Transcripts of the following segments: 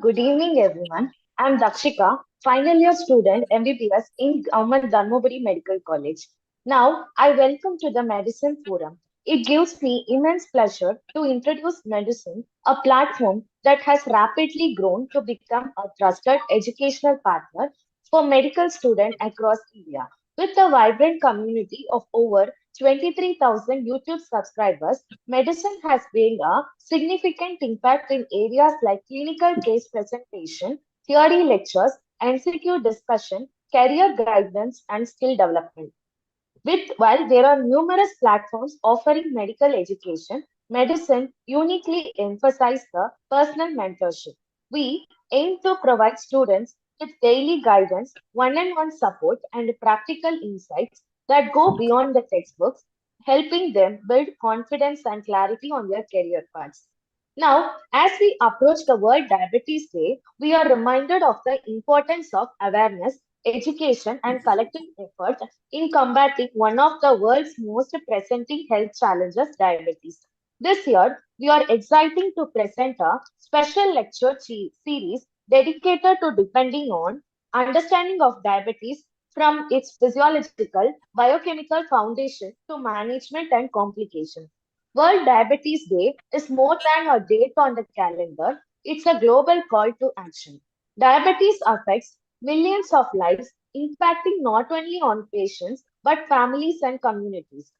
Good evening, everyone. I'm Dakshika, final year student MBBS in Government Dharmaburi Medical College. Now, I welcome to the Medicine Forum. It gives me immense pleasure to introduce medicine, a platform that has rapidly grown to become a trusted educational partner for medical students across India. With a vibrant community of over 23,000 YouTube subscribers, medicine has made a significant impact in areas like clinical case presentation, theory lectures, MCQ discussion, career guidance, and skill development. While there are numerous platforms offering medical education, medicine uniquely emphasizes the personal mentorship. We aim to provide students with daily guidance, one-on-one support, and practical insights that go beyond the textbooks, helping them build confidence and clarity on their career paths. Now, as we approach the World Diabetes Day, we are reminded of the importance of awareness, education, and collective effort in combating one of the world's most pressing health challenges, diabetes. This year, we are excited to present a special lecture series dedicated to depending on understanding of diabetes from its physiological, biochemical foundation to management and complication. World Diabetes Day is more than a date on the calendar, it's a global call to action. Diabetes affects millions of lives, impacting not only on patients but families and communities.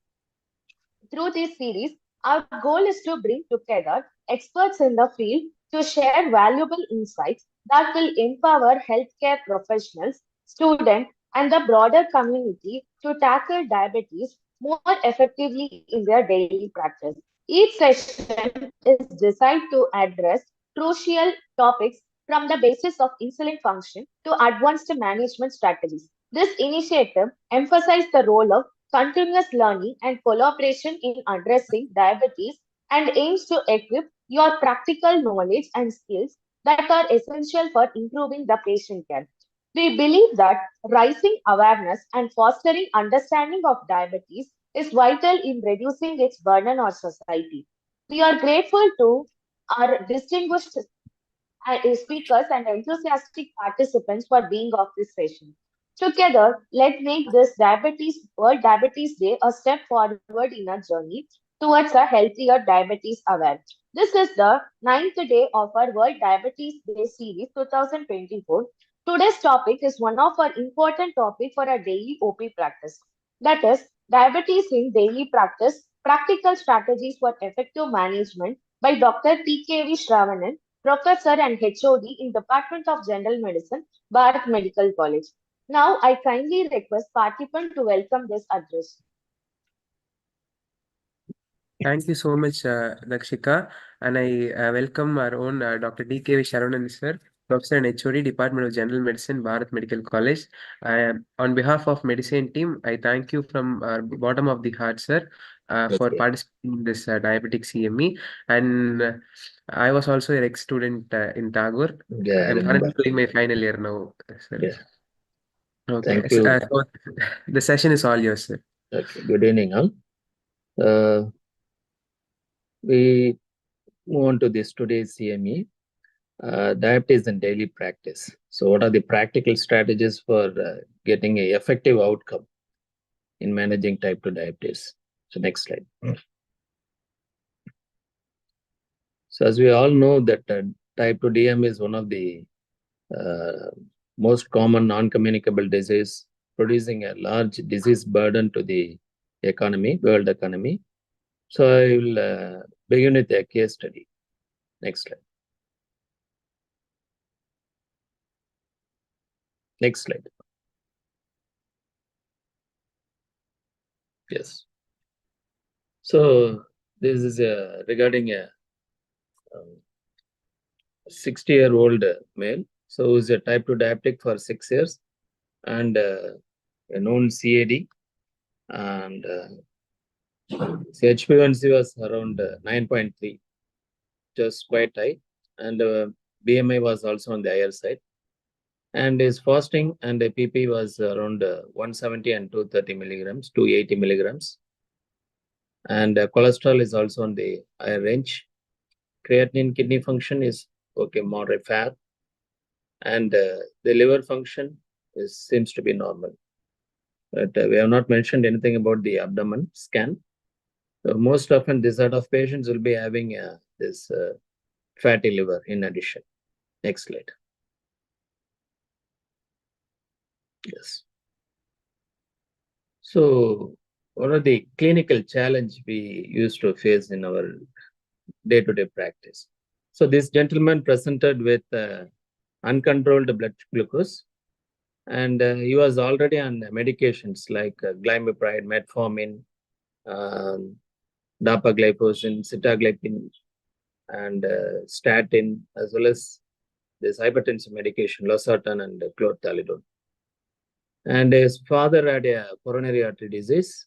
Through this series, our goal is to bring together experts in the field to share valuable insights that will empower healthcare professionals, students, and the broader community to tackle diabetes more effectively in their daily practice. Each session is designed to address crucial topics from the basis of insulin function to advanced management strategies. This initiative emphasizes the role of continuous learning and collaboration in addressing diabetes and aims to equip your practical knowledge and skills that are essential for improving the patient care. We believe that rising awareness and fostering understanding of diabetes is vital in reducing its burden on society. We are grateful to our distinguished speakers and enthusiastic participants for being of this session. Together, let's make this Diabetes World Diabetes Day a step forward in our journey towards a healthier diabetes aware. This is the ninth day of our World Diabetes Day series 2024. Today's topic is one of our important topic for our daily OP practice. That is diabetes in daily practice, practical strategies for effective management by Dr. T.K.V. Shravanan, Professor and HOD in Department of General Medicine, Bharat Medical College. Now, I kindly request participants to welcome this address. Thank you so much, Dakshika. And I welcome our own Dr. D.K.V. Sharavanan, sir, Professor and HOD, Department of General Medicine, Bharat Medical College. On behalf of Medicine team, I thank you from bottom of the heart, sir, for Okay. participating in this diabetic CME. And I was also an ex-student in Tagore. Yeah, I I'm remember. currently doing my final year now, sir. Yeah. Okay. Thank you. So the session is all yours, sir. Okay. Good evening, all. We move on to this today's CME, diabetes in daily practice. So, what are the practical strategies for getting an effective outcome in managing type 2 diabetes? So, next slide. So, as we all know that type 2 DM is one of the most common non-communicable disease, producing a large disease burden to the economy, world economy. So I will begin with a case study. Next slide. Next slide. Yes. So this is regarding a 60-year-old male. So who is a type 2 diabetic for 6 years and a known CAD, and HbA1c was around 9.3, just quite high, and BMI was also on the higher side, and his fasting and the PP was around 170 and 230 milligrams, 280 milligrams, and cholesterol is also on the higher range. Creatinine kidney function is okay, moderate fat, and the liver function seems to be normal. But we have not mentioned anything about the abdomen scan. So most often, this sort of patients will be having this fatty liver in addition. Next slide. Yes. So, what are the clinical challenge we used to face in our day-to-day practice? So, this gentleman presented with uncontrolled blood glucose, and he was already on medications like glimepiride, metformin, dapagliflozin, sitagliptin, and statin, as well as this hypertensive medication, losartan and clothalidone. And his father had a coronary artery disease,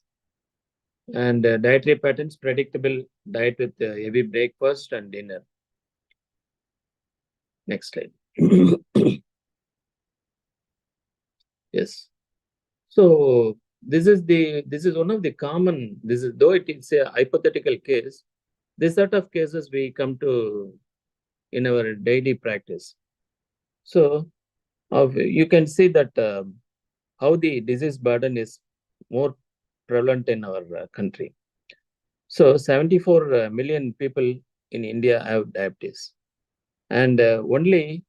and dietary patterns, predictable diet with heavy breakfast and dinner. Next slide. Yes. So this is one of the common, though it is a hypothetical case, this sort of cases we come to in our daily practice. So you can see that how the disease burden is more prevalent in our country. So 74 million people in India have diabetes, and only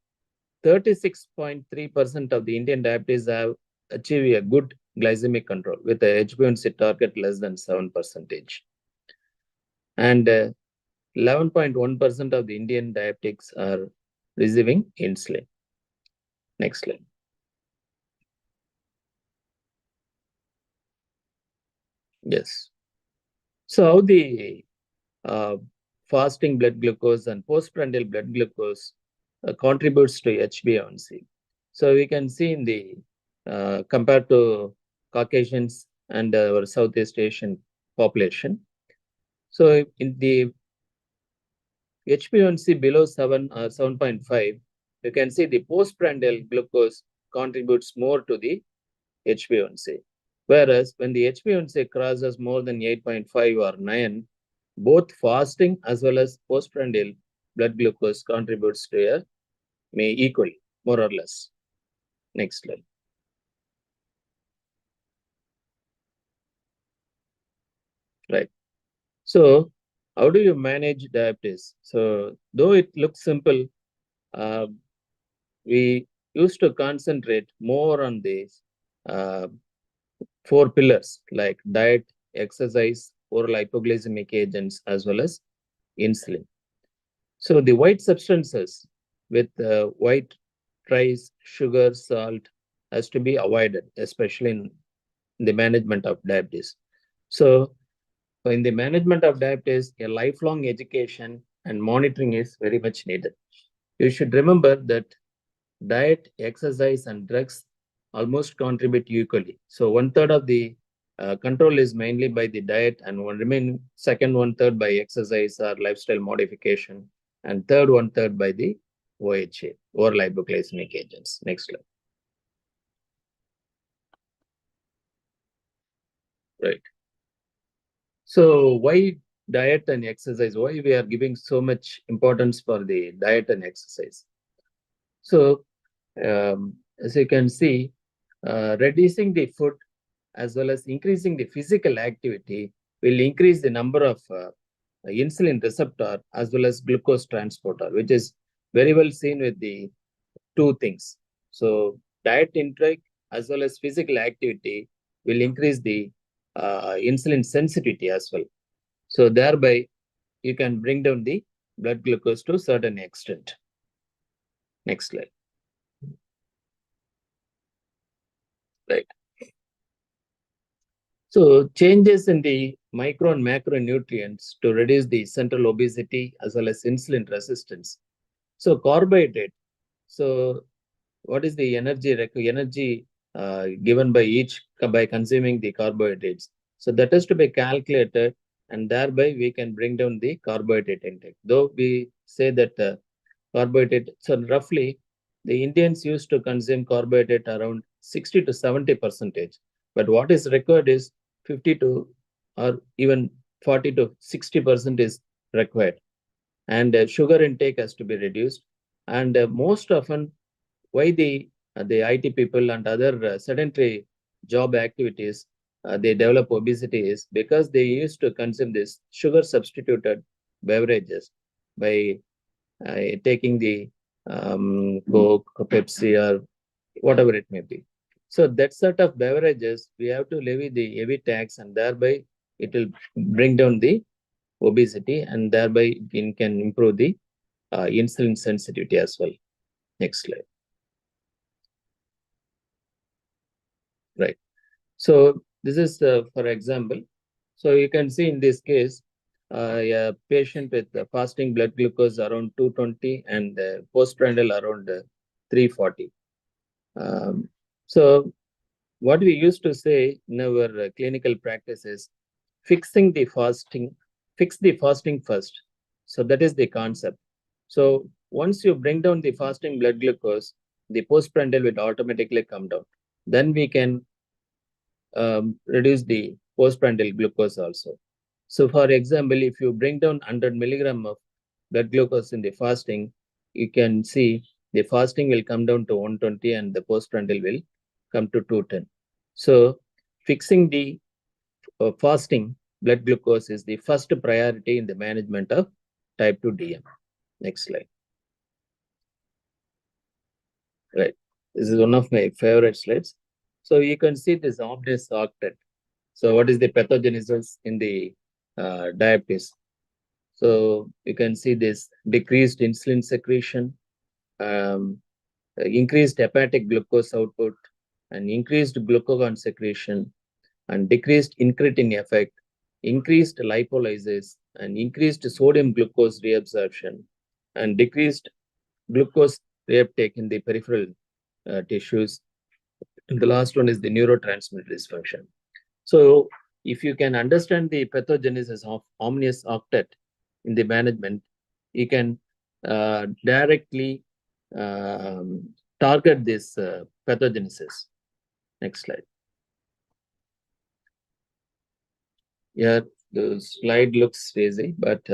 36.3% of the Indian diabetes have achieved a good glycemic control with a HbA1c target less than 7%. And 11.1% of the Indian diabetics are receiving insulin. Next slide. Yes. So how the fasting blood glucose and postprandial blood glucose contributes to HbA1c. So we can see in the compared to Caucasians and our Southeast Asian population. So in the HbA1c below 7 or 7.5, you can see the postprandial glucose contributes more to the HbA1c. Whereas when the HbA1c crosses more than 8.5 or 9, both fasting as well as postprandial blood glucose contributes to equally, more or less. Next slide. Right. So how do you manage diabetes? So though it looks simple, we used to concentrate more on these 4 pillars like diet, exercise, oral hypoglycemic agents, as well as insulin. So the white substances with white rice, sugar, salt has to be avoided, especially in the management of diabetes. So in the management of diabetes, a lifelong education and monitoring is very much needed. You should remember that diet, exercise, and drugs almost contribute equally. So 1/3 of the control is mainly by the diet, and second 1/3 by exercise or lifestyle modification, and third 1/3 by the OHA, oral hypoglycemic agents. Next slide. Right. So why diet and exercise? Why we are giving so much importance for the diet and exercise? So as you can see, reducing the food as well as increasing the physical activity will increase the number of insulin receptor as well as glucose transporter, which is very well seen with the 2 things. So diet intake as well as physical activity will increase the insulin sensitivity as well. So thereby, you can bring down the blood glucose to a certain extent. Next slide. Right. So changes in the micro and macronutrients to reduce the central obesity as well as insulin resistance. So carbohydrate. So what is the energy given by each by consuming the carbohydrates? So that is to be calculated, and thereby we can bring down the carbohydrate intake. Though we say that carbohydrate, so roughly the Indians used to consume carbohydrate around 60 to 70%. But what is required is 50 to or even 40 to 60% is required. And sugar intake has to be reduced. And most often, why the IT people and other sedentary job activities they develop obesity is because they used to consume this sugar substituted beverages by taking the Coke, Pepsi, or whatever it may be. So that sort of beverages, we have to levy the heavy tax, and thereby it will bring down the obesity, and thereby it can improve the insulin sensitivity as well. Next slide. Right. So this is for example. So you can see in this case, a patient with fasting blood glucose around 220 and postprandial around 340. So what we used to say in our clinical practice is fix the fasting first. So that is the concept. So once you bring down the fasting blood glucose, the postprandial will automatically come down. Then we can reduce the postprandial glucose also. So for example, if you bring down 100 milligram of blood glucose in the fasting, you can see the fasting will come down to 120 and the postprandial will come to 210. So fixing the fasting blood glucose is the first priority in the management of type 2 DM. Next slide. Right. This is one of my favorite slides. So you can see this omnis octet. So what is the pathogenesis in the diabetes? So you can see this decreased insulin secretion, increased hepatic glucose output, and increased glucagon secretion, and decreased incretin effect, increased lipolysis, and increased sodium glucose reabsorption, and decreased glucose reuptake in the peripheral tissues. And the last one is the neurotransmitter dysfunction. So if you can understand the pathogenesis of omnis octet in the management, you can directly target this pathogenesis. Next slide. Yeah, the slide looks crazy, but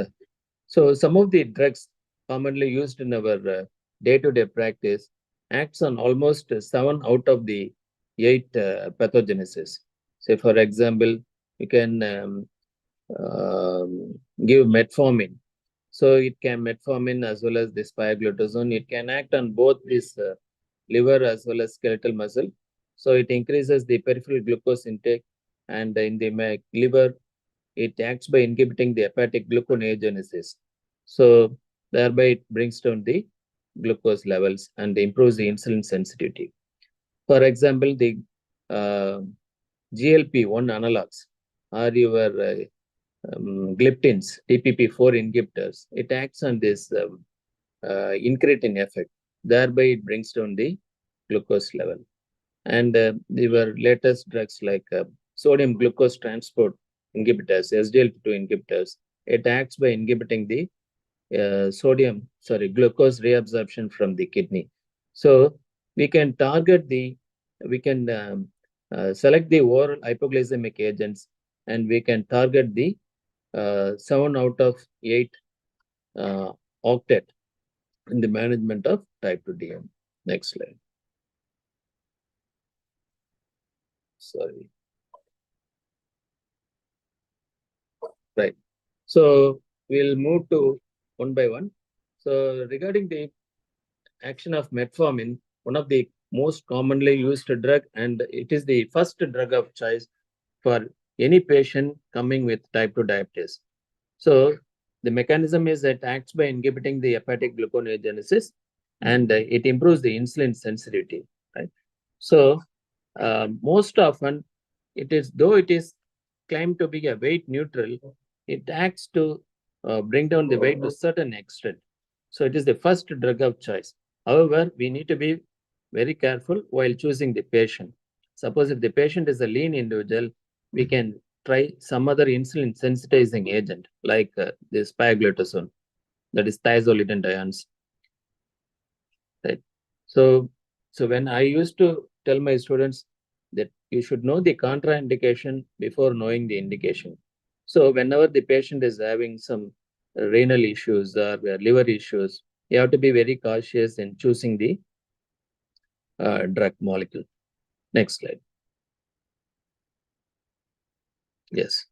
so some of the drugs commonly used in our day-to-day practice acts on almost 7 out of the 8 pathogenesis. Say, for example, you can give metformin. So it can metformin as well as this pioglitazone. It can act on both this liver as well as skeletal muscle. So it increases the peripheral glucose intake, and in the liver, it acts by inhibiting the hepatic gluconeogenesis. So thereby it brings down the glucose levels and improves the insulin sensitivity. For example, the GLP-1 analogs are your gliptins, DPP-4 inhibitors. It acts on this incretin effect. Thereby it brings down the glucose level. And there were latest drugs like sodium glucose transport inhibitors, SGLT2 inhibitors. It acts by inhibiting the glucose reabsorption from the kidney. So we can target select the oral hypoglycemic agents, and we can target the 7 out of 8 octet in the management of type 2 DM. Next slide. Sorry. Right. So we'll move to one by one. So regarding the action of metformin, one of the most commonly used drug, and it is the first drug of choice for any patient coming with type 2 diabetes. So the mechanism is that it acts by inhibiting the hepatic gluconeogenesis, and it improves the insulin sensitivity. Right. So most often, though it is claimed to be a weight neutral, it acts to bring down the weight to a certain extent. So it is the first drug of choice. However, we need to be very careful while choosing the patient. Suppose if the patient is a lean individual, we can try some other insulin sensitizing agent like this pioglitazone, that is thiazolidine. Right. So when I used to tell my students that you should know the contraindication before knowing the indication. So whenever the patient is having some renal issues or liver issues, you have to be very cautious in choosing the drug molecule. Next slide. Yes.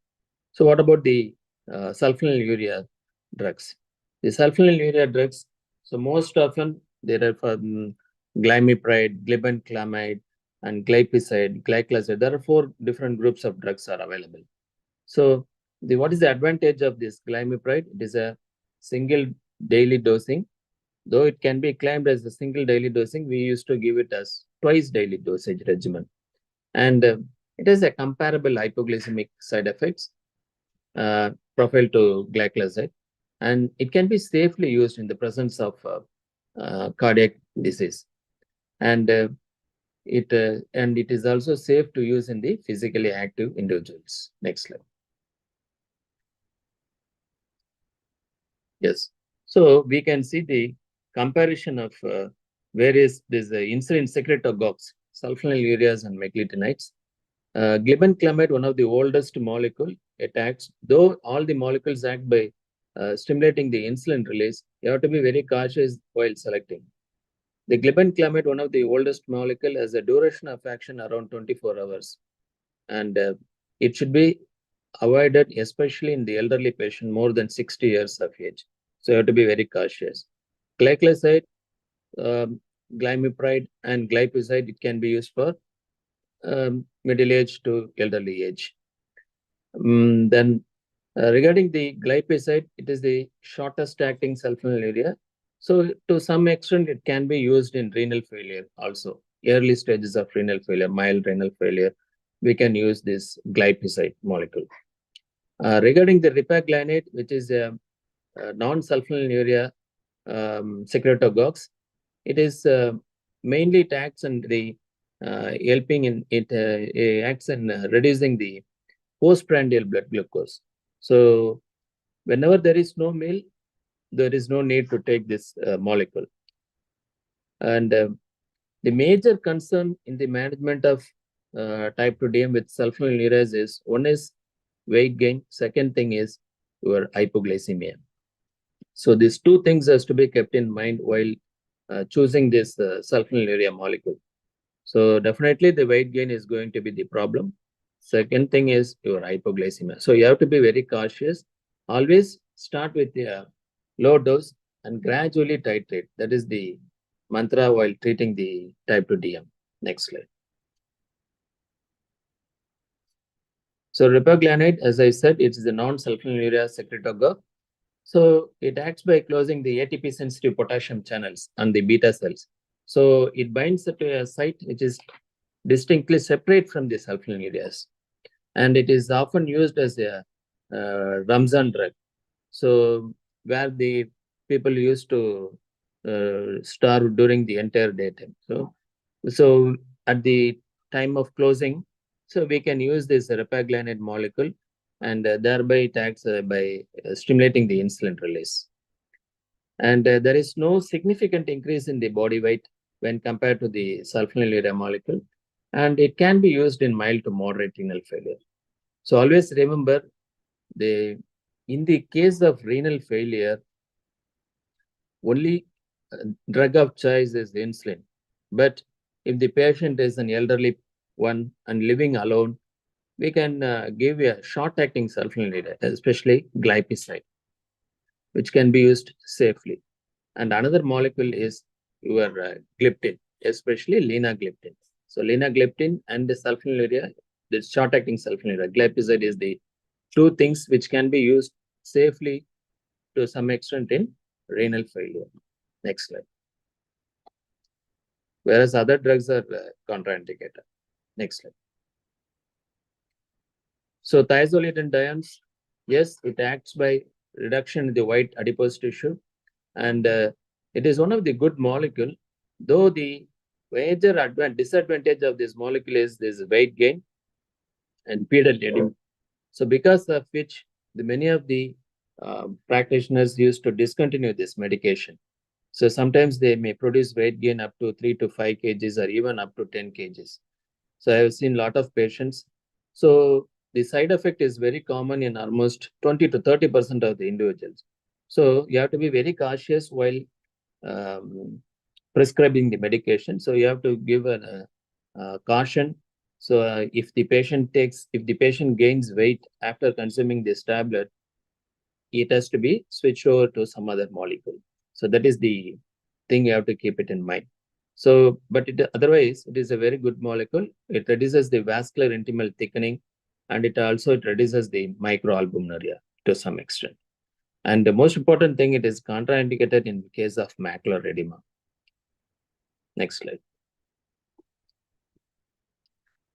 So what about the sulfonylurea drugs? The sulfonylurea drugs, so most often there are glimepiride, glibenclamide, and glypizide, glyclazide. There are 4 different groups of drugs are available. So what is the advantage of this glimepiride? It is a single daily dosing. Though it can be claimed as a single daily dosing, we used to give it as twice daily dosage regimen. And it has a comparable hypoglycemic side effects profile to glyclazide, and it can be safely used in the presence of cardiac disease, and it is also safe to use in the physically active individuals. Next slide. Yes, so we can see the comparison of various insulin secretagogues, sulfonylureas and meglitinides. Glibenclamide, one of the oldest molecule, it acts, though all the molecules act by stimulating the insulin release, you have to be very cautious while selecting. The glibenclamide, one of the oldest molecule, has a duration of action around 24 hours. And it should be avoided, especially in the elderly patient more than 60 years of age. So you have to be very cautious. Glyclazide, glimepiride, and glypizide, it can be used for middle age to elderly age. Then regarding the glypizide, it is the shortest acting sulfonylurea. So to some extent, it can be used in renal failure also. Early stages of renal failure, mild renal failure, we can use this glypizide molecule. Regarding the ripaglinate, which is a non-sulfonylurea secretagogues, it is mainly it acts in the helping in it acts in reducing the postprandial blood glucose. So whenever there is no meal, there is no need to take this molecule. And the major concern in the management of type 2 DM with sulfonylureas is, one is weight gain, second thing is your hypoglycemia. So these 2 things has to be kept in mind while choosing this sulfonylurea molecule. So definitely the weight gain is going to be the problem. Second thing is your hypoglycemia. So you have to be very cautious. Always start with the low dose and gradually titrate. That is the mantra while treating the type 2 DM. Next slide. So ripaglinate, as I said, it is a non-sulfonylurea secretagogue. So it acts by closing the ATP sensitive potassium channels on the beta cells. So it binds to a site which is distinctly separate from the sulfonylureas, and it is often used as a Ramzan drug. So where the people used to starve during the entire daytime. So at the time of closing, so we can use this ripaglinate molecule, and thereby it acts by stimulating the insulin release. And there is no significant increase in the body weight when compared to the sulfonylurea molecule, and it can be used in mild to moderate renal failure. So always remember, in the case of renal failure, only drug of choice is insulin. But if the patient is an elderly one and living alone, we can give a short-acting sulfonylurea, especially glypizide, which can be used safely. And another molecule is your gliptin, especially linagliptin. So linagliptin and the sulfonylurea, the short-acting sulfonylurea, glypizide is the 2 things which can be used safely to some extent in renal failure. Next slide. Whereas other drugs are contraindicated. Next slide. So thiazolidinediones, yes, it acts by reduction in the white adipose tissue, and it is one of the good molecule, though the major disadvantage of this molecule is this weight gain and pedal edema. So because of which many of the practitioners used to discontinue this medication. So sometimes they may produce weight gain up to 3 to 5 kgs or even up to 10 kgs. So I have seen a lot of patients. So the side effect is very common in almost 20 to 30% of the individuals. So you have to be very cautious while prescribing the medication. So you have to give a caution. So if the patient gains weight after consuming this tablet, it has to be switched over to some other molecule. So that is the thing you have to keep it in mind. So, but otherwise, it is a very good molecule. It reduces the vascular intimal thickening, and it reduces the microalbuminuria to some extent. And the most important thing, it is contraindicated in case of macular edema. Next slide.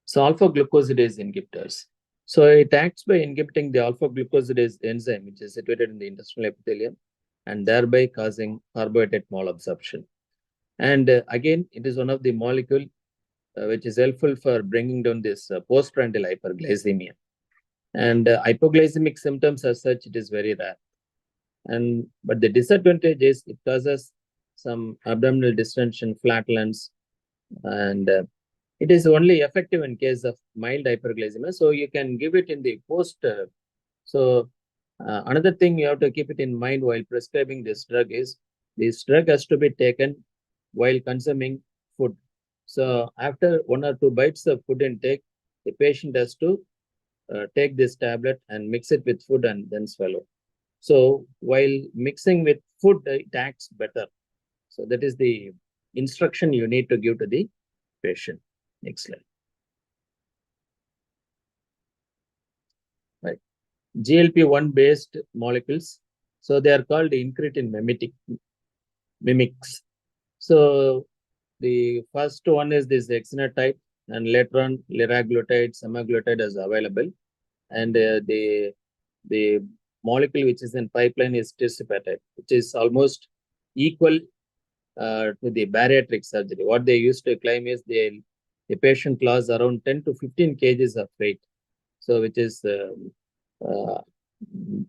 So alpha glucosidase inhibitors. So it acts by inhibiting the alpha glucosidase enzyme, which is situated in the intestinal epithelium, and thereby causing carbohydrate malabsorption. And again, it is one of the molecule which is helpful for bringing down this postprandial hyperglycemia. And hypoglycemic symptoms as such, it is very rare. But the disadvantage is it causes some abdominal distension, flatulence, and it is only effective in case of mild hyperglycemia. So you can give it in the post. Another thing you have to keep it in mind while prescribing this drug is this drug has to be taken while consuming food. So after 1 or 2 bites of food intake, the patient has to take this tablet and mix it with food and then swallow. So while mixing with food, it acts better. So that is the instruction you need to give to the patient. Next slide. Right. GLP-1 based molecules. So they are called incretin mimics. So the first one is this exenatide, and later on liraglutide, semaglutide is available. And the molecule which is in pipeline is tirzepatide, which is almost equal to the bariatric surgery. What they used to claim is the patient lost around 10 to 15 kgs of weight. So which is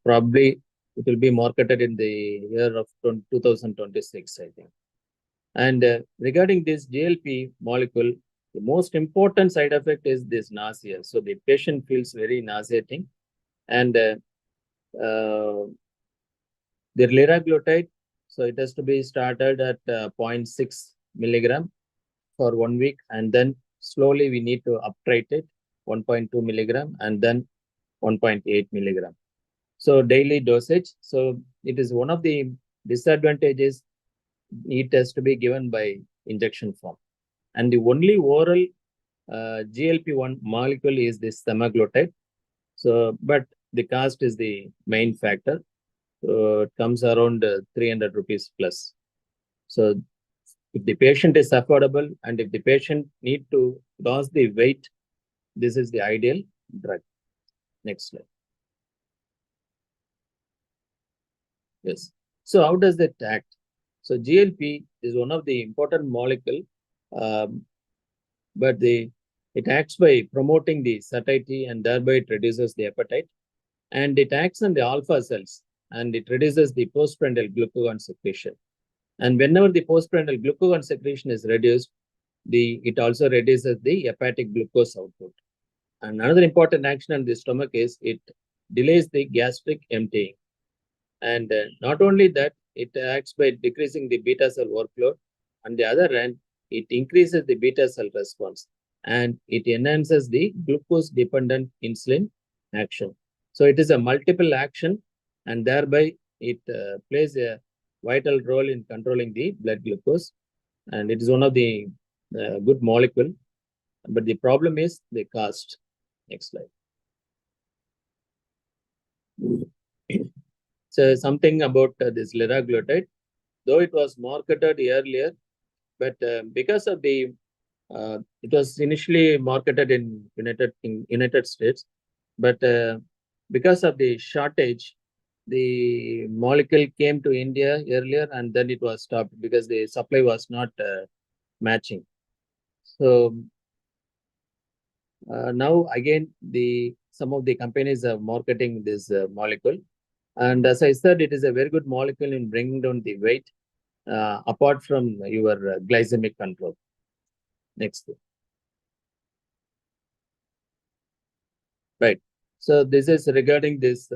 probably it will be marketed in the year of 2026, I think. And regarding this GLP molecule, the most important side effect is this nausea. So the patient feels very nauseating. And the liraglutide, so it has to be started at 0.6 milligram for 1 week, and then slowly we need to uptitrate it 1.2 milligram and then 1.8 milligram. So daily dosage. So it is one of the disadvantages. It has to be given by injection form. And the only oral GLP-1 molecule is this semaglutide. So, but the cost is the main factor. So it comes around 300 rupees plus. So if the patient is affordable and if the patient need to lose the weight, this is the ideal drug. Next slide. Yes. So how does that act? So GLP is one of the important molecule, but it acts by promoting the satiety, and thereby it reduces the appetite. And it acts on the alpha cells, and it reduces the postprandial glucagon secretion. And whenever the postprandial glucagon secretion is reduced, it also reduces the hepatic glucose output. And another important action on the stomach is it delays the gastric emptying. And not only that, it acts by decreasing the beta cell workload. On the other hand, it increases the beta cell response, and it enhances the glucose-dependent insulin action. So it is a multiple action, and thereby it plays a vital role in controlling the blood glucose. And it is one of the good molecule, but the problem is the cost. Next slide. So something about this liraglutide, though it was marketed earlier, but because of the it was initially marketed in United States, but because of the shortage, the molecule came to India earlier, and then it was stopped because the supply was not matching. So now again, some of the companies are marketing this molecule. And as I said, it is a very good molecule in bringing down the weight, apart from your glycemic control. Next. Right. So this is regarding this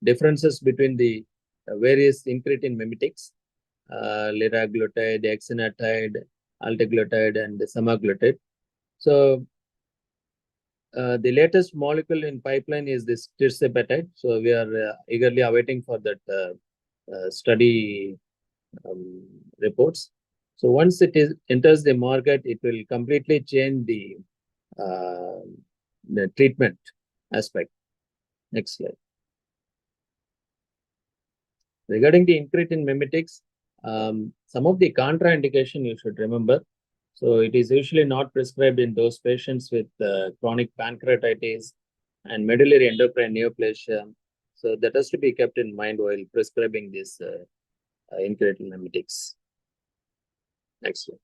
differences between the various incretin mimetics. liraglutide, exenatide, alteglutide, and semaglutide. So the latest molecule in pipeline is this tirzepatide. So we are eagerly awaiting for that study reports. So once it enters the market, it will completely change the treatment aspect. Next slide. Regarding the incretin mimetics, some of the contraindication you should remember. So it is usually not prescribed in those patients with chronic pancreatitis and medullary endocrine neoplasia. So that has to be kept in mind while prescribing this incretin mimetics. Next one.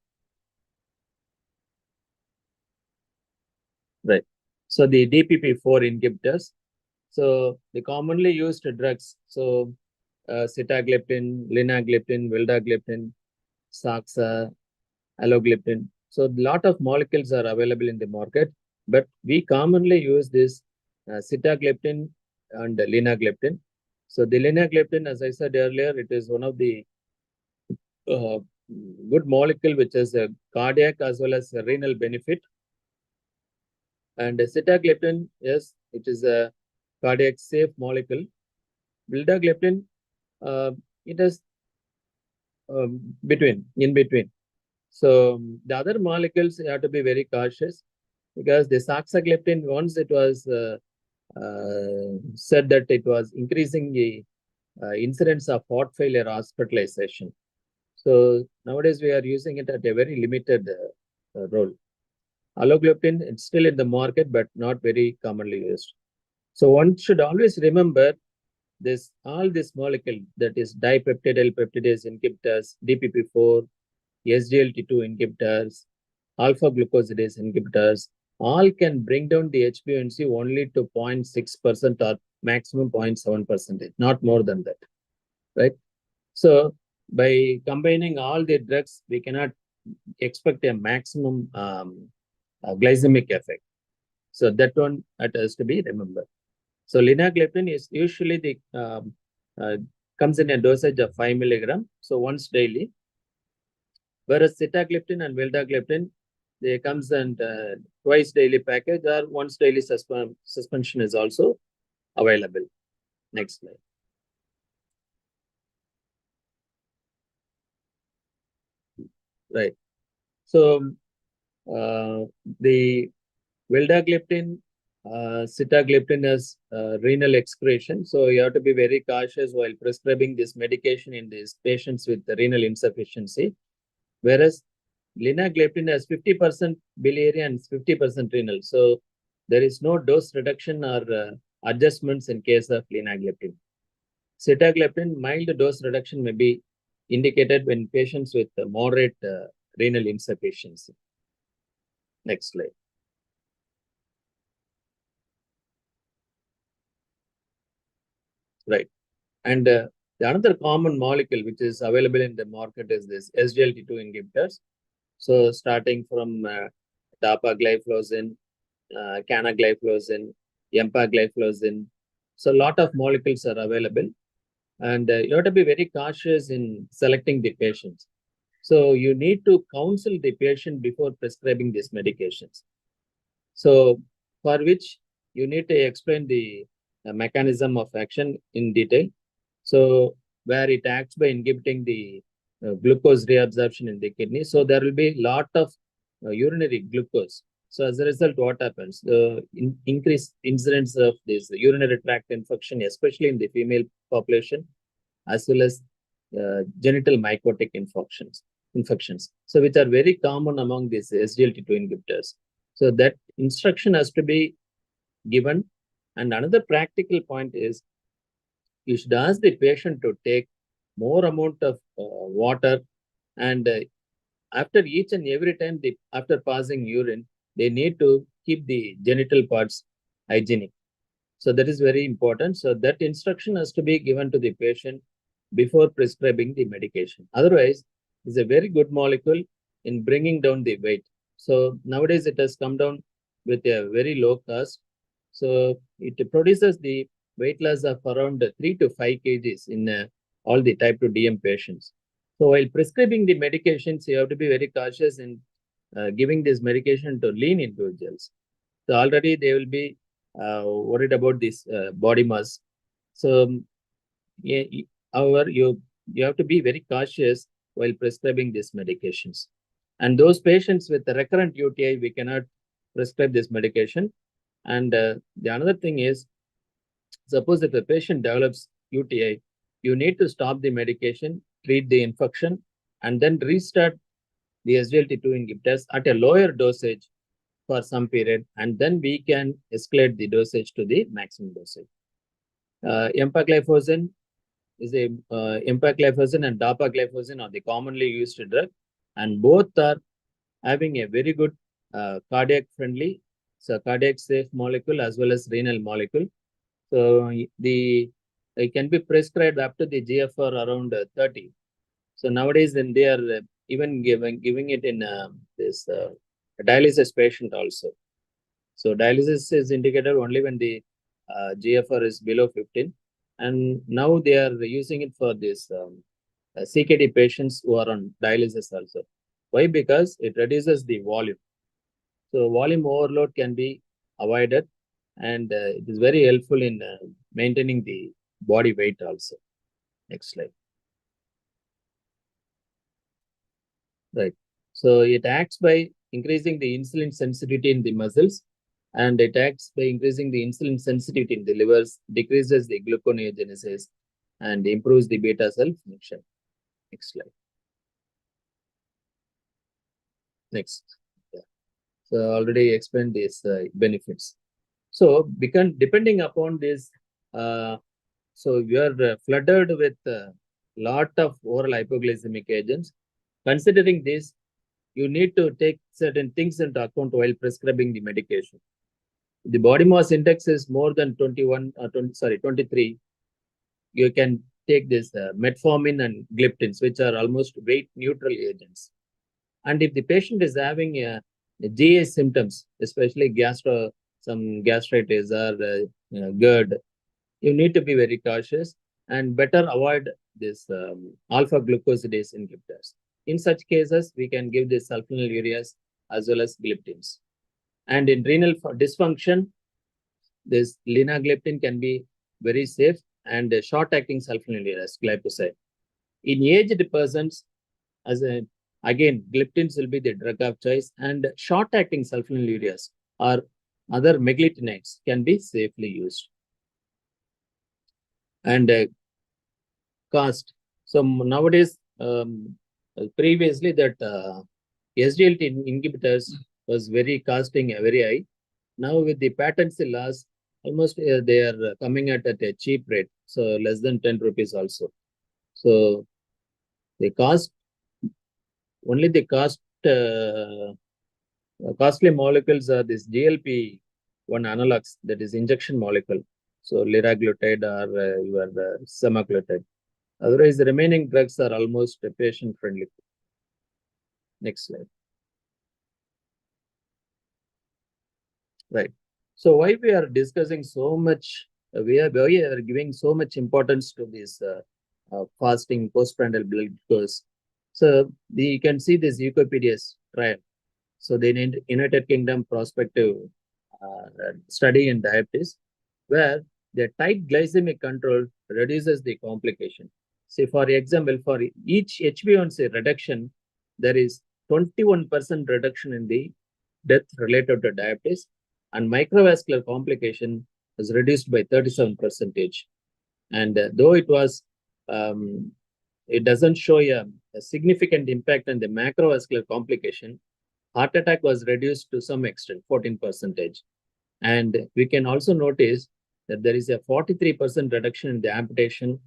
Right. So the DPP-4 inhibitors. So the commonly used drugs. So sitagliptin, linagliptin, vildagliptin, saxa, alogliptin. So a lot of molecules are available in the market, but we commonly use this sitagliptin and linagliptin. So the linagliptin, as I said earlier, it is one of the good molecule which has a cardiac as well as a renal benefit. And sitagliptin, yes, it is a cardiac safe molecule. Vildagliptin, it is in between. So the other molecules you have to be very cautious because the saxagliptin, once it was said that it was increasing the incidence of heart failure hospitalization. So nowadays we are using it at a very limited role. Alogliptin, it's still in the market, but not very commonly used. So one should always remember all this molecule, that is dipeptidyl peptidase inhibitors, DPP-4, SGLT2 inhibitors, alpha glucosidase inhibitors, all can bring down the HbA1c only to 0.6% or maximum 0.7%, not more than that, right? So by combining all the drugs, we cannot expect a maximum glycemic effect. So that one has to be remembered. So linagliptin is usually comes in a dosage of 5 milligram, so once daily. Whereas sitagliptin and vildagliptin, they comes in twice daily package or once daily suspension is also available. Next slide. Right. So the vildagliptin, sitagliptin has renal excretion. So you have to be very cautious while prescribing this medication in these patients with renal insufficiency. Whereas linagliptin has 50% biliary and 50% renal. So there is no dose reduction or adjustments in case of linagliptin. Sitagliptin, mild dose reduction may be indicated when patients with moderate renal insufficiency. Next slide. Right. And the another common molecule which is available in the market is this SGLT2 inhibitors. So starting from dapagliflozin, canagliflozin, empagliflozin. So a lot of molecules are available. And you have to be very cautious in selecting the patients. So you need to counsel the patient before prescribing these medications. So for which you need to explain the mechanism of action in detail. So where it acts by inhibiting the glucose reabsorption in the kidney. So there will be a lot of urinary glucose. So as a result, what happens? The increased incidence of this urinary tract infection, especially in the female population, as well as genital mycotic infections. So which are very common among these SGLT2 inhibitors. So that instruction has to be given. And another practical point is you should ask the patient to take more amount of water, and after each and every time after passing urine, they need to keep the genital parts hygienic. So that is very important. So that instruction has to be given to the patient before prescribing the medication. Otherwise, it's a very good molecule in bringing down the weight. So nowadays it has come down with a very low cost. So it produces the weight loss of around 3 to 5 kgs in all the type 2 DM patients. So while prescribing the medications, you have to be very cautious in giving this medication to lean individuals. So already they will be worried about this body mass. So yeah, however, you have to be very cautious while prescribing these medications. And those patients with the recurrent UTI, we cannot prescribe this medication. And the another thing is, suppose if a patient develops UTI, you need to stop the medication, treat the infection, and then restart the SGLT2 inhibitors at a lower dosage for some period, and then we can escalate the dosage to the maximum dosage. Empagliflozin is empagliflozin and dapagliflozin are the commonly used drug, and both are having a very good cardiac friendly, so cardiac safe molecule as well as renal molecule. So it can be prescribed up to the GFR around 30. So nowadays, then they are even giving it in this dialysis patient also. So dialysis is indicated only when the GFR is below 15, and now they are using it for this CKD patients who are on dialysis also. Why? Because it reduces the volume. So volume overload can be avoided, and it is very helpful in maintaining the body weight also. Next slide. Right. So it acts by increasing the insulin sensitivity in the muscles, and it acts by increasing the insulin sensitivity in the livers, decreases the gluconeogenesis, and improves the beta cell function. Next slide. Next. Yeah. So already explained these benefits. So depending upon this, so you are flooded with a lot of oral hypoglycemic agents. Considering this, you need to take certain things into account while prescribing the medication. The body mass index is more than 23. You can take this metformin and gliptins, which are almost weight neutral agents. And if the patient is having GI symptoms, especially some gastritis or GERD, you need to be very cautious and better avoid this alpha glucosidase inhibitors. In such cases, we can give the sulfonylureas as well as gliptins. And in renal dysfunction, this linagliptin can be very safe, and short-acting sulfonylureas, glyphosate. In aged persons, again, gliptins will be the drug of choice, and short-acting sulfonylureas or other meglitinides can be safely used. And cost. So nowadays, previously that SGLT inhibitors was costing very high. Now with the patency laws, almost they are coming at a cheap rate, so less than 10 rupees also. So the costly molecules are this GLP-1 analogs, that is injection molecule. So liraglutide or your semaglutide. Otherwise, the remaining drugs are almost patient friendly. Next slide. Right. So why we are discussing so much, we are giving so much importance to this fasting postprandial blood glucose. So you can see this Eucopedias trial. So the United Kingdom prospective study in diabetes, where the tight glycemic control reduces the complication. Say, for example, for each HbA1c reduction, there is 21% reduction in the death related to diabetes, and microvascular complication was reduced by 37%. And though it was, it doesn't show a significant impact on the macrovascular complication, heart attack was reduced to some extent, 14%. And we can also notice that there is a 43% reduction in the amputation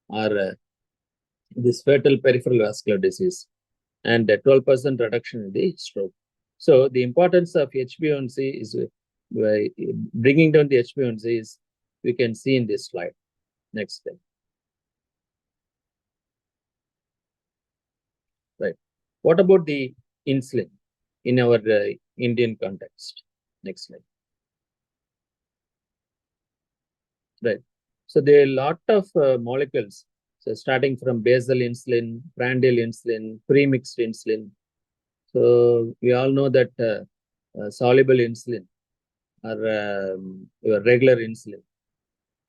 or this fatal peripheral vascular disease, and a 12% reduction in the stroke. So the importance of HbA1c is bringing down the HbA1c is we can see in this slide. Next step. Right. What about the insulin in our Indian context? Next slide. Right. So there are a lot of molecules. So starting from basal insulin, prandial insulin, premixed insulin. So we all know that soluble insulin or your regular insulin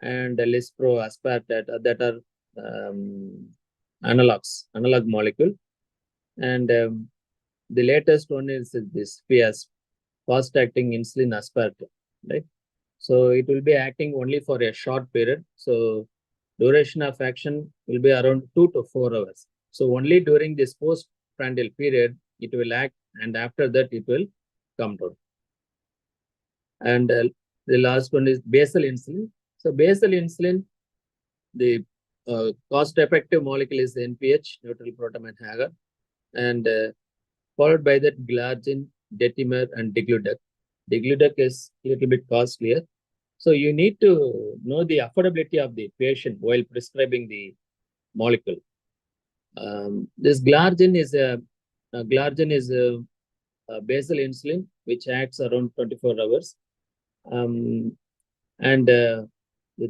and lispro, aspartate that are analog molecule. And the latest one is this PS, fast-acting insulin aspartate, right? So it will be acting only for a short period. So duration of action will be around 2 to 4 hours. So only during this postprandial period, it will act, and after that, it will come down. And the last one is basal insulin. So basal insulin, the cost-effective molecule is NPH, neutral proton Hager, and followed by that glargine, detimer, and degludec. Degludec is a little bit costlier. So you need to know the affordability of the patient while prescribing the molecule. This glargine is a basal insulin which acts around 24 hours. And the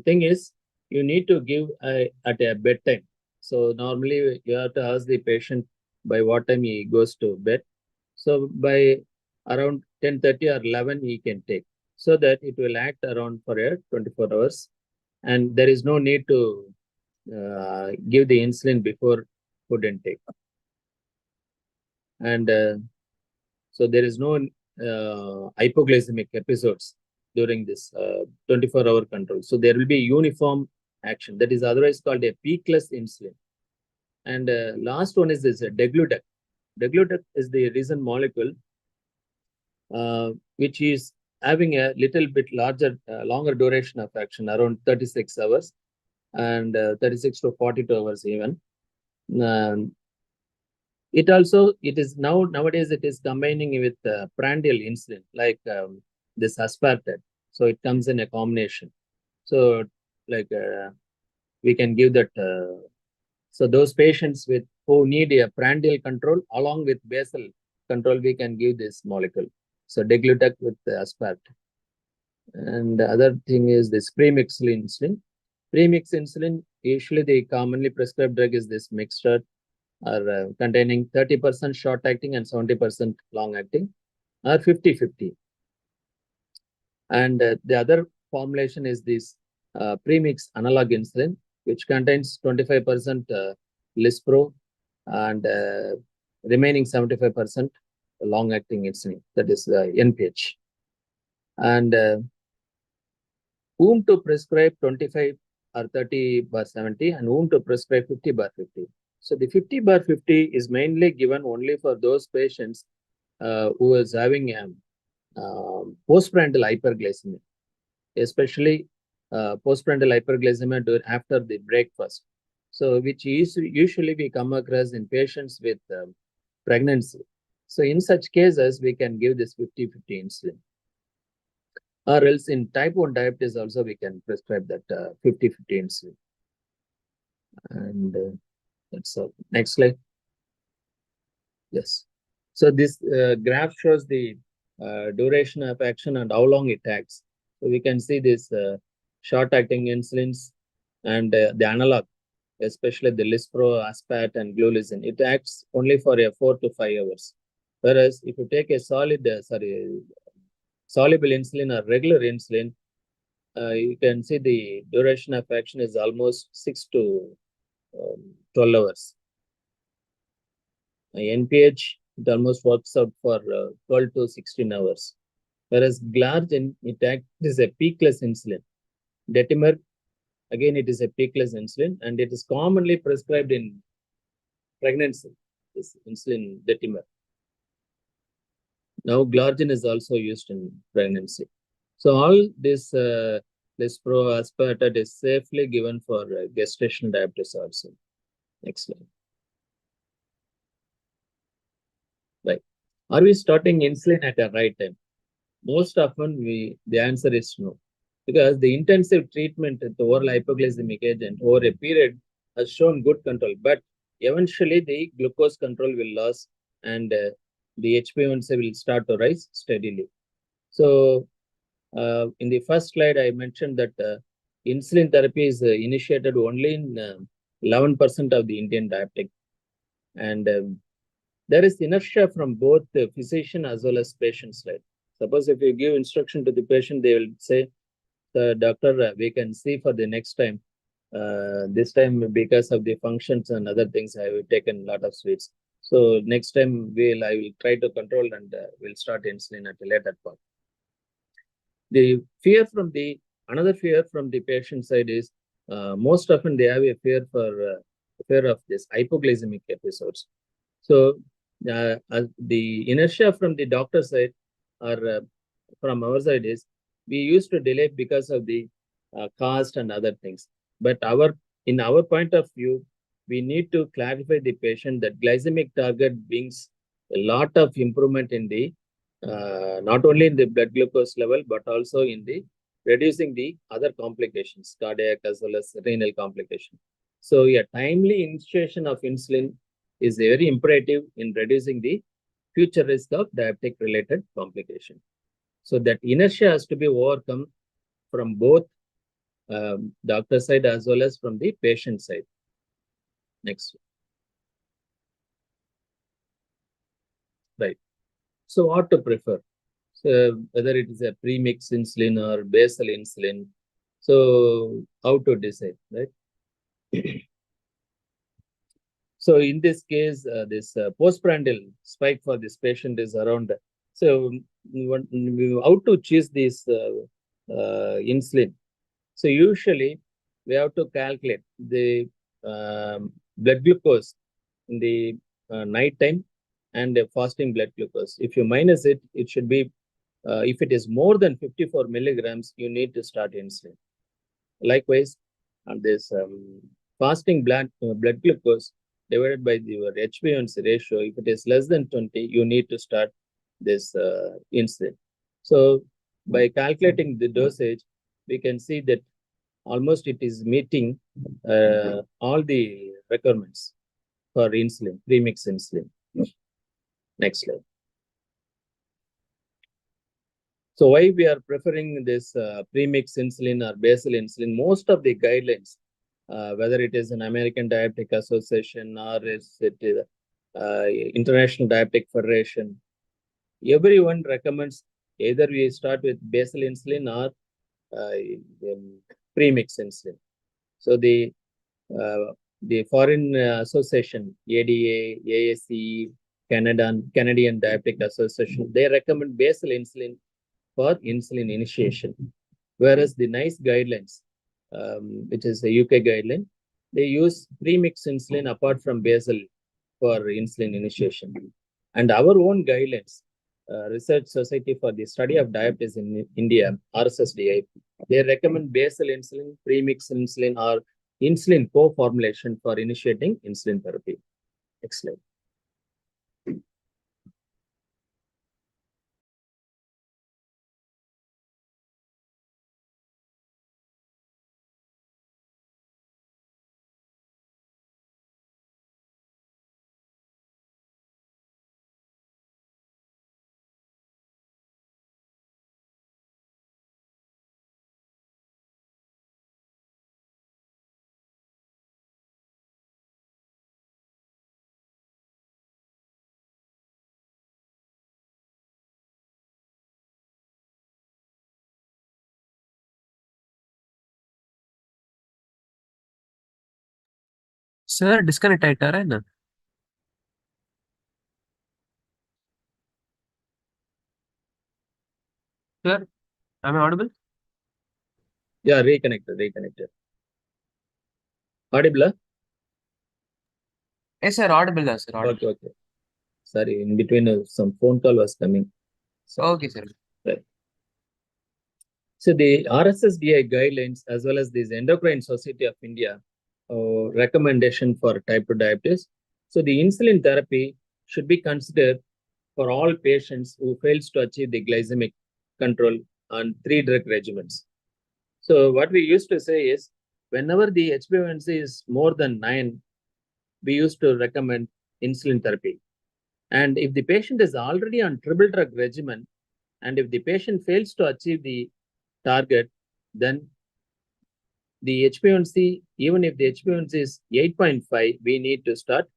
thing is, you need to give at a bedtime. So normally you have to ask the patient by what time he goes to bed. So by around 10:30 or 11 he can take, so that it will act around for 24 hours. And there is no need to give the insulin before food intake. And so there is no hypoglycemic episodes during this 24-hour control. So there will be uniform action, that is otherwise called a peakless insulin. And last one is this degludec. Degludec is the recent molecule which is having a little bit longer duration of action, around 36 hours and 36 to 42 hours even. Nowadays it is combining with prandial insulin, like this aspartate. So it comes in a combination. So like we can give that. So those patients who need a prandial control along with basal control, we can give this molecule. So degludec with aspartate. And the other thing is this premixed insulin. Premixed insulin, usually the commonly prescribed drug is this mixture, are containing 30% short acting and 70% long acting, or 50-50. And the other formulation is this premixed analog insulin, which contains 25% lispro and remaining 75% long acting insulin, that is NPH. And whom to prescribe 25 or 30/70 and whom to prescribe 50/50. So the 50/50 is mainly given only for those patients who is having postprandial hyperglycemia, especially postprandial hyperglycemia after the breakfast. So which is usually we come across in patients with pregnancy. So in such cases, we can give this 50/50 insulin. Or else in type 1 diabetes also we can prescribe that 50/50 insulin. And that's all. Next slide. Yes. So this graph shows the duration of action and how long it acts. So we can see this short-acting insulins and the analog, especially the lispro, aspat, and glulisin. It acts only for 4 to 5 hours. Whereas if you take a soluble insulin or regular insulin, you can see the duration of action is almost 6 to 12 hours. NPH, it almost works out for 12 to 16 hours. Whereas glargine, it acts as a peakless insulin. Detimer, again, it is a peakless insulin, and it is commonly prescribed in pregnancy, this insulin detimer. Now, glargine is also used in pregnancy. So all this lispro, aspartate is safely given for gestational diabetes also. Next slide. Right. Are we starting insulin at the right time? Most often, the answer is no, because the intensive treatment with the oral hypoglycemic agent over a period has shown good control, but eventually the glucose control will lose and the HbA1c will start to rise steadily. So in the first slide, I mentioned that insulin therapy is initiated only in 11% of the Indian diabetic. And there is inertia from both the physician as well as patient side. Suppose if you give instruction to the patient, they will say, doctor, we can see for the next time. This time, because of the functions and other things, I have taken a lot of sweets. So next time, I will try to control and we'll start insulin at a later point. The fear from another fear from the patient side is most often they have a fear of this hypoglycemic episodes. So the inertia from the doctor side or from our side is we used to delay because of the cost and other things. But in our point of view, we need to clarify the patient that glycemic target brings a lot of improvement in the not only in the blood glucose level, but also in the reducing the other complications, cardiac as well as renal complication. So a timely initiation of insulin is very imperative in reducing the future risk of diabetic related complication. So that inertia has to be overcome from both doctor side as well as from the patient side. Next. Right. So what to prefer? So whether it is a premix insulin or basal insulin. So how to decide, right? So in this case, this postprandial spike for this patient is around. So how to choose this insulin? So usually we have to calculate the blood glucose in the night time and fasting blood glucose. If you minus it, it should be, if it is more than 54 milligrams, you need to start insulin. Likewise, on this fasting blood glucose divided by your HbA1c ratio, if it is less than 20, you need to start this insulin. So by calculating the dosage, we can see that almost it is meeting all the requirements for insulin, premix insulin. Next slide. So why we are preferring this premix insulin or basal insulin? Most of the guidelines, whether it is an American Diabetic Association or is it International Diabetic Federation, everyone recommends either we start with basal insulin or premix insulin. So the foreign association, ADA, ASE, Canadian Diabetic Association, they recommend basal insulin for insulin initiation. Whereas the NICE guidelines, which is a UK guideline, they use premix insulin apart from basal for insulin initiation. And our own guidelines, Research Society for the Study of Diabetes in India, RSSDI, they recommend basal insulin, premix insulin, or insulin co-formulation for initiating insulin therapy. Next slide. Sir disconnect आइटा रहा है ना sir am I audible? Yeah, reconnected. Audible? Yes, sir, audible, sir. Audible. Okay. Sorry, in between some phone call was coming. So, Okay, sir. Right. So the RSSDI guidelines as well as this Endocrine Society of India recommendation for type 2 diabetes. So the insulin therapy should be considered for all patients who fails to achieve the glycemic control on 3 drug regimens. So what we used to say is whenever the HbA1c is more than 9, we used to recommend insulin therapy. And if the patient is already on triple drug regimen, and if the patient fails to achieve the target, then the HbA1c, even if the HbA1c is 8.5, we need to start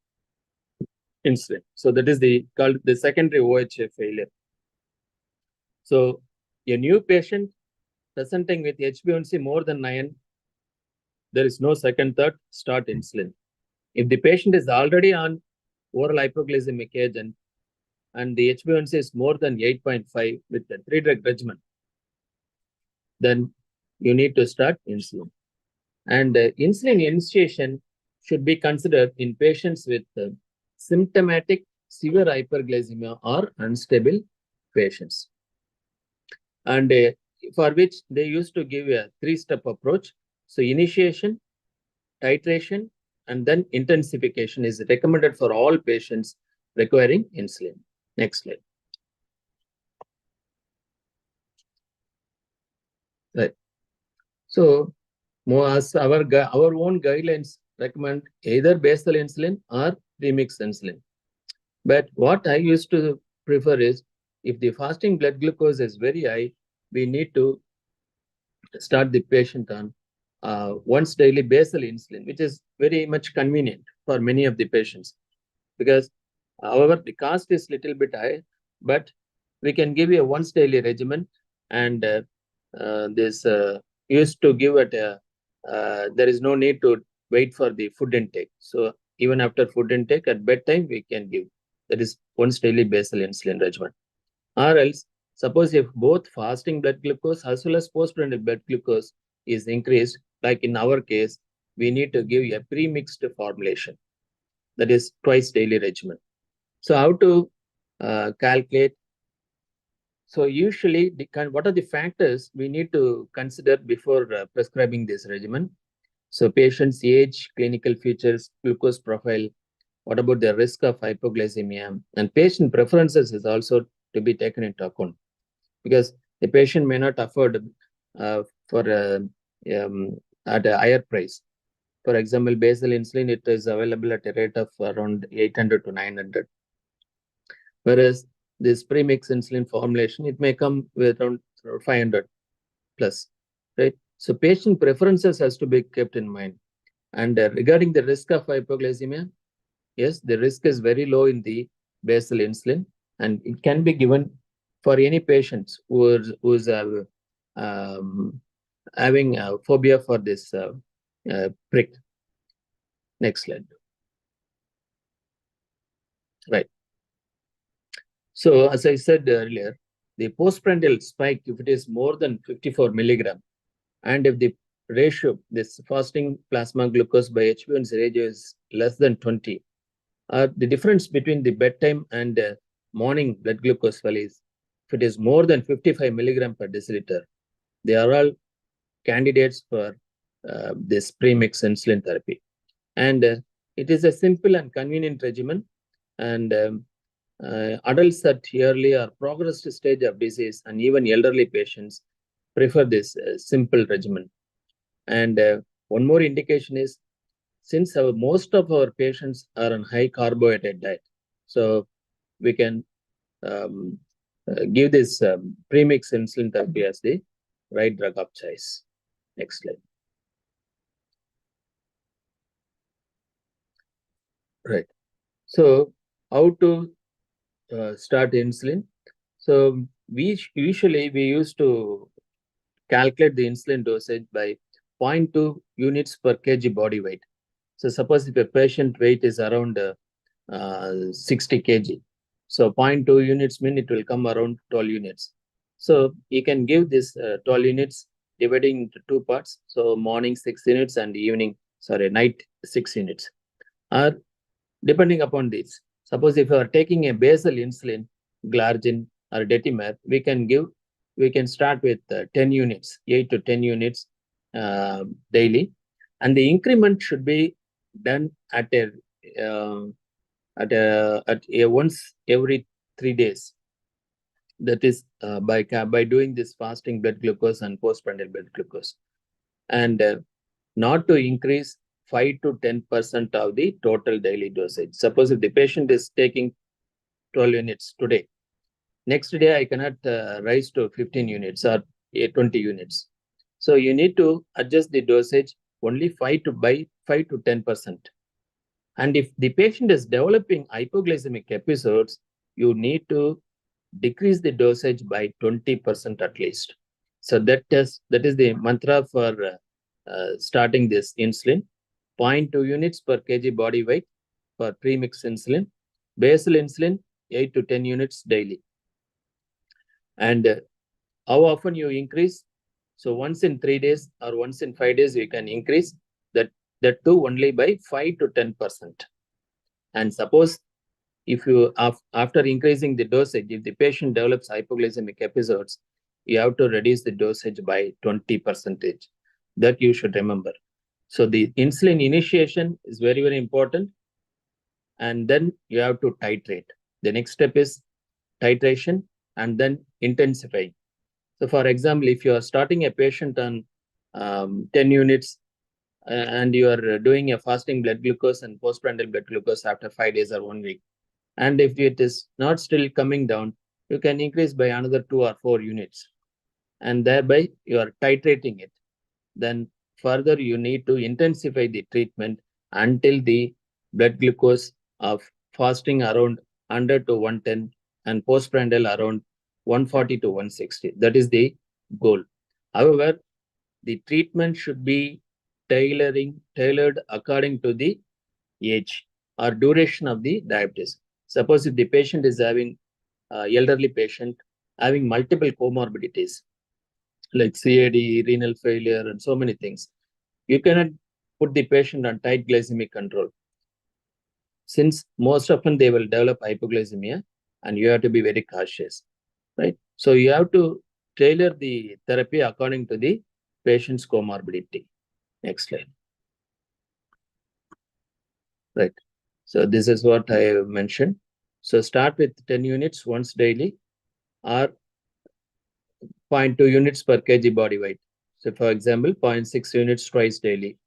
insulin. So that is called the secondary OHA failure. So a new patient presenting with HbA1c more than 9, there is no second thought, start insulin. If the patient is already on oral hypoglycemic agent and the HbA1c is more than 8.5 with the 3-drug regimen, then you need to start insulin. And insulin initiation should be considered in patients with symptomatic severe hyperglycemia or unstable patients. And for which they used to give a 3-step approach. So initiation, titration, and then intensification is recommended for all patients requiring insulin. Next slide. Right. So as our own guidelines recommend either basal insulin or premix insulin. But what I used to prefer is, if the fasting blood glucose is very high, we need to start the patient on once daily basal insulin, which is very much convenient for many of the patients. Because, however, the cost is little bit high, but we can give you a once daily regimen, and this used to give it there is no need to wait for the food intake. So even after food intake at bedtime, we can give. That is once daily basal insulin regimen. Or else, suppose if both fasting blood glucose as well as postprandial blood glucose is increased, like in our case, we need to give a pre-mixed formulation. That is twice daily regimen. So how to calculate? So usually, what are the factors we need to consider before prescribing this regimen? So patient's age, clinical features, glucose profile, what about the risk of hypoglycemia, and patient preferences is also to be taken into account, because the patient may not afford at a higher price. For example, basal insulin, it is available at a rate of around 800 to 900. Whereas this premix insulin formulation, it may come with around 500 plus, right? So patient preferences has to be kept in mind. And regarding the risk of hypoglycemia, yes, the risk is very low in the basal insulin, and it can be given for any patients who's having a phobia for this prick. Next slide. Right. So as I said earlier, the postprandial spike, if it is more than 54 milligram, and if the ratio, this fasting plasma glucose by HbA1c ratio is less than 20, the difference between the bedtime and morning blood glucose values, if it is more than 55 milligram per deciliter, they are all candidates for this premix insulin therapy. And it is a simple and convenient regimen, and adults at early or progressed stage of disease and even elderly patients prefer this simple regimen. And one more indication is, since most of our patients are on high carbohydrate diet, so we can give this premix insulin therapy as the right drug of choice. Next slide. Right. So how to start insulin? So we usually used to calculate the insulin dosage by 0.2 units per kg body weight. So suppose if a patient weight is around 60 kg, so 0.2 units mean it will come around 12 units. So you can give this 12 units dividing into 2 parts. So morning 6 units and night 6 units. Or depending upon this, suppose if you are taking a basal insulin, glargine or detimar, we can start with 10 units, 8 to 10 units daily, and the increment should be done at once every 3 days. That is by doing this fasting blood glucose and postprandial blood glucose, and not to increase 5 to 10% of the total daily dosage. Suppose if the patient is taking 12 units today, next day I cannot rise to 15 units or 20 units. So you need to adjust the dosage only 5 to 10%. And if the patient is developing hypoglycemic episodes, you need to decrease the dosage by 20% at least. So that is the mantra for starting this insulin. 0.2 units per kg body weight for premix insulin. Basal insulin, 8 to 10 units daily. And how often you increase? So once in 3 days or once in 5 days, you can increase that too only by 5 to 10%. And suppose if you, after increasing the dosage, if the patient develops hypoglycemic episodes, you have to reduce the dosage by 20%. That you should remember. So the insulin initiation is very, very important. And then you have to titrate. The next step is titration and then intensifying. So for example, if you are starting a patient on 10 units and you are doing a fasting blood glucose and postprandial blood glucose after 5 days or 1 week, and if it is not still coming down, you can increase by another 2 or 4 units, and thereby you are titrating it. Then further you need to intensify the treatment until the blood glucose of fasting around 100 to 110 and postprandial around 140 to 160. That is the goal. However, the treatment should be tailored according to the age or duration of the diabetes. Suppose if the patient is having elderly patient having multiple comorbidities like CAD, renal failure, and so many things, you cannot put the patient on tight glycemic control, since most often they will develop hypoglycemia, and you have to be very cautious, right? So you have to tailor the therapy according to the patient's comorbidity. Next slide. Right. So this is what I have mentioned. So start with 10 units once daily or 0.2 units per kg body weight. So for example, 0.6 units twice daily,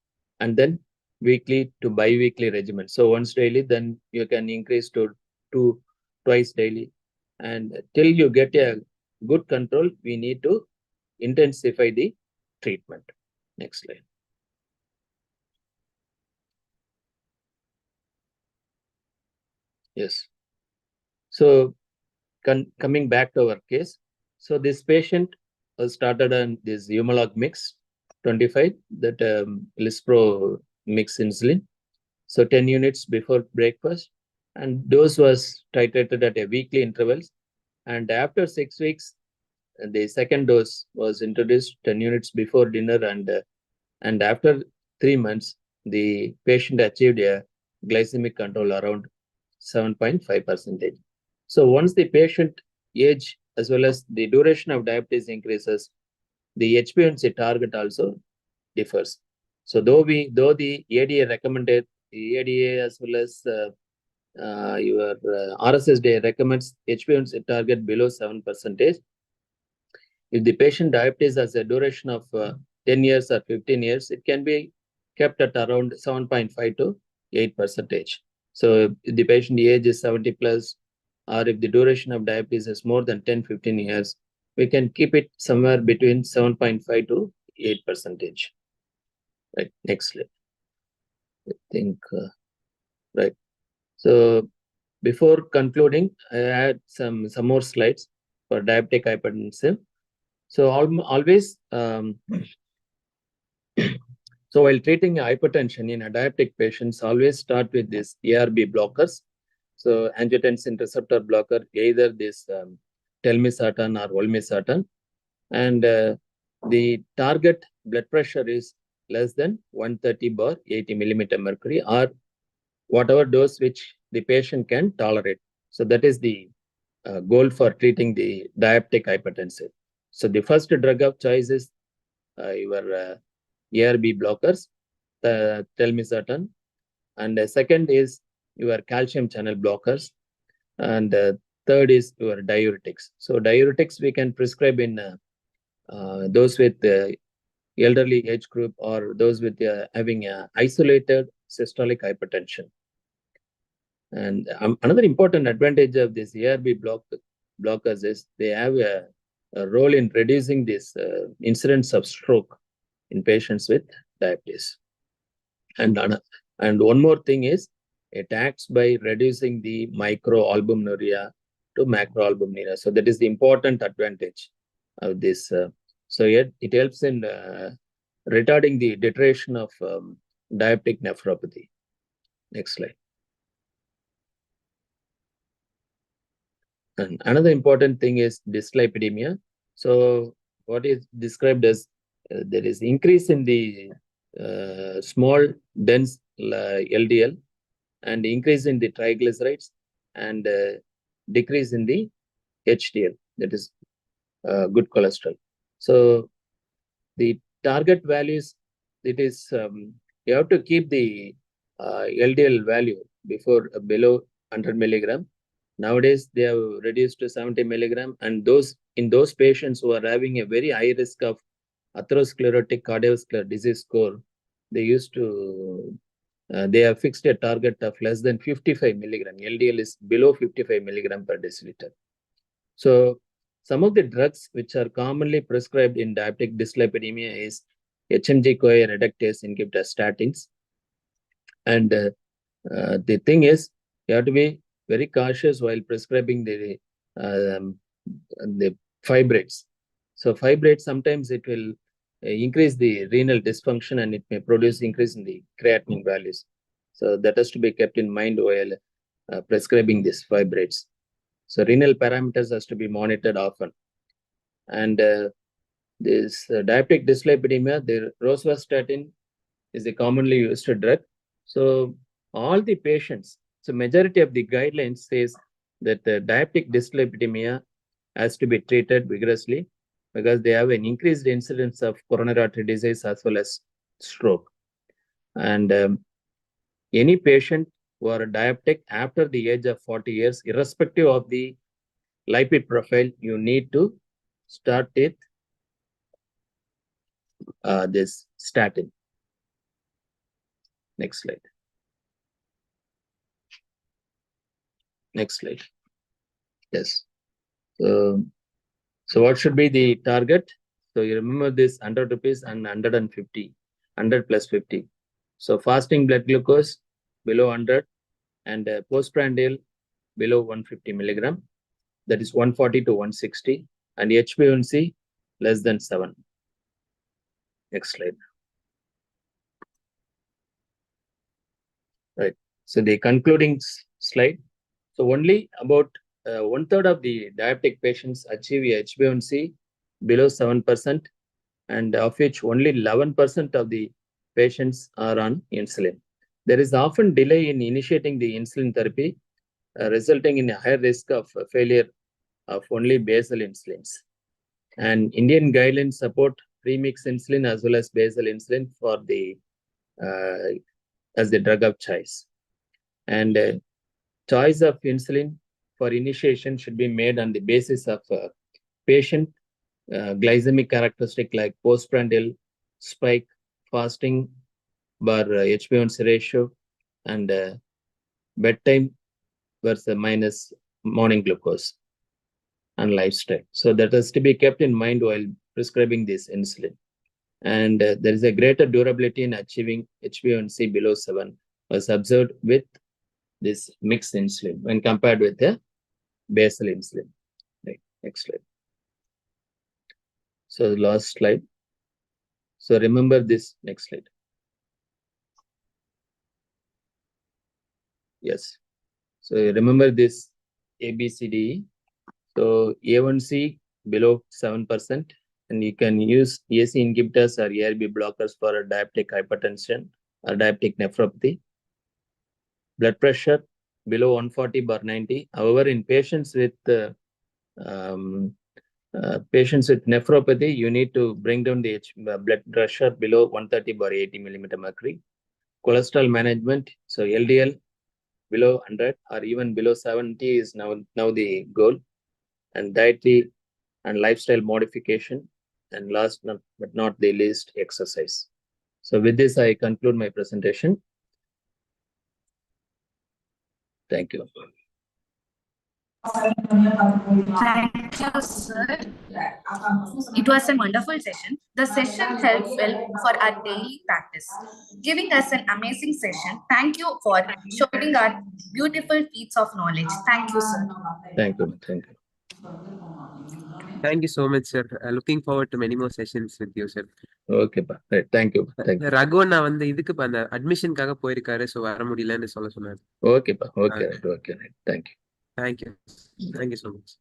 and then weekly to bi-weekly regimen. So once daily, then you can increase to twice daily. And till you get a good control, we need to intensify the treatment. Next slide. Yes. So coming back to our case, so this patient was started on this Humalog mix 25, that Lispro mix insulin. So 10 units before breakfast, and dose was titrated at a weekly intervals. And after 6 weeks, the second dose was introduced 10 units before dinner, and after 3 months, the patient achieved a glycemic control around 7.5%. So once the patient age as well as the duration of diabetes increases, the HbA1c target also differs. So though the ADA recommended, the ADA as well as your RSSDA recommends HbA1c target below 7%. If the patient diabetes has a duration of 10 years or 15 years, it can be kept at around 7.5 to 8%. So if the patient age is 70 plus, or if the duration of diabetes is more than 10-15 years, we can keep it somewhere between 7.5 to 8%. Right, next slide. I think, right. So before concluding, I add some more slides for diabetic hypertension. So always, so while treating hypertension in a diabetic patients, always start with this ARB blockers. So angiotensin receptor blocker, either this telmisartan or olmesartan, and the target blood pressure is less than 130/80 millimeter mercury, or whatever dose which the patient can tolerate. So that is the goal for treating the diabetic hypertension. So the first drug of choice is your ARB blockers, telmisartan, and second is your calcium channel blockers, and third is your diuretics. So diuretics we can prescribe in those with elderly age group, or those with having isolated systolic hypertension. And another important advantage of this ARB blockers is they have a role in reducing this incidence of stroke. in patients with diabetes. And one more thing is, it acts by reducing the microalbuminuria to macroalbuminuria. So that is the important advantage of this. So it helps in retarding the titration of diabetic nephropathy. Next slide. And another important thing is dyslipidemia. So what is described as there is increase in the small dense LDL and increase in the triglycerides and decrease in the HDL, that is good cholesterol. So the target values, it is you have to keep the LDL value below 100 milligram. Nowadays they have reduced to 70 milligram, and in those patients who are having a very high risk of atherosclerotic cardiovascular disease score, they have fixed a target of less than 55 milligram. LDL is below 55 milligram per deciliter. So some of the drugs which are commonly prescribed in diabetic dyslipidemia is HMG-CoA reductase inhibitor statins. And the thing is, you have to be very cautious while prescribing the fibrates. So fibrates, sometimes it will increase the renal dysfunction, and it may produce increase in the creatinine values. So that has to be kept in mind while prescribing these fibrates. So renal parameters has to be monitored often. And this diabetic dyslipidemia, the rosuvastatin is a commonly used drug. So all the patients, so majority of the guidelines says that diabetic dyslipidemia has to be treated vigorously because they have an increased incidence of coronary artery disease as well as stroke. And any patient who are diabetic after the age of 40 years, irrespective of the lipid profile, you need to start with this statin. Next slide. Next slide. Yes. So what should be the target? So you remember this 100 rupees and 150, 100 plus 50. So fasting blood glucose below 100 and postprandial below 150 milligram. That is 140 to 160, and HbA1c less than 7. Next slide. Right. So the concluding slide. So only about 1/3 of the diabetic patients achieve a HbA1c below 7%, and of which only 11% of the patients are on insulin. There is often delay in initiating the insulin therapy, resulting in a higher risk of failure of only basal insulins. And Indian guidelines support premix insulin as well as basal insulin for the as the drug of choice. And choice of insulin for initiation should be made on the basis of patient glycemic characteristic like postprandial spike, fasting bar HbA1c ratio, and bedtime versus minus morning glucose and lifestyle. So that has to be kept in mind while prescribing this insulin. And there is a greater durability in achieving HbA1c below 7 was observed with this mixed insulin when compared with the basal insulin. Right. Next slide. So the last slide. So remember this. Next slide. Yes. So remember this ABCDE. So A1C below 7%, and you can use AC inhibitors or ARB blockers for diabetic hypertension or diabetic nephropathy. Blood pressure below 140/90. However, in patients with nephropathy, you need to bring down the blood pressure below 130/80 millimeter mercury. Cholesterol management, so LDL below 100 or even below 70 is now the goal. And dietary and lifestyle modification, and last but not the least, exercise. So with this, I conclude my presentation. Thank you. Thank you, sir. It was a wonderful session. The session helped well for our daily practice, giving us an amazing session. Thank you for showing our beautiful feats of knowledge. Thank you, sir. Thank you. Thank you. Thank you so much, sir. Looking forward to many more sessions with you, sir. Okay, pa. Right. Thank you. Thank you. ரகுவண்ணா வந்து இதுக்கு அந்த அட்மிஷனுக்காக போயிருக்காரு, so வர முடியலன்னு சொல்ல சொன்னார். Okay, pa. Okay, right. Okay, right. Thank you. Thank you. Thank you so much.